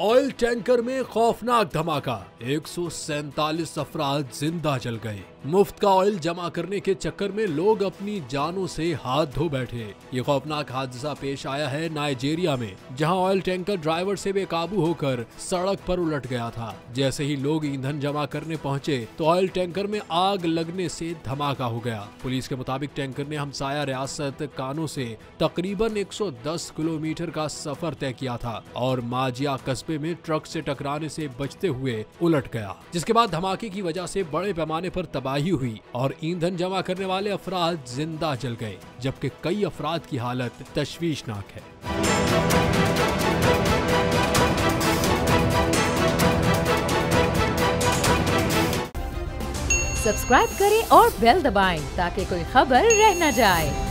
Oil tanker में खौफनाक धमाका, 147 अफराद जिंदा जल गए। मुफ्त का ऑयल जमा करने के चक्कर में लोग अपनी जानों से हाथ धो बैठे। ये खौफनाक हादसा पेश आया है नाइजीरिया में, जहां ऑयल टैंकर ड्राइवर से बेकाबू होकर सड़क पर उलट गया था। जैसे ही लोग ईंधन जमा करने पहुंचे तो ऑयल टैंकर में आग लगने से धमाका हो गया। पुलिस के मुताबिक टैंकर ने हमसाया रियासत कानो से तकरीबन 110 किलोमीटर का सफर तय किया था और माजिया कस्बे में ट्रक से टकराने से बचते हुए उलट गया, जिसके बाद धमाके की वजह से बड़े पैमाने पर तबाही हुई और ईंधन जमा करने वाले अफराद जिंदा जल गए, जबकि कई अफराद की हालत तशवीशनाक है। सब्सक्राइब करें और बेल दबाएं ताकि कोई खबर रह न जाए।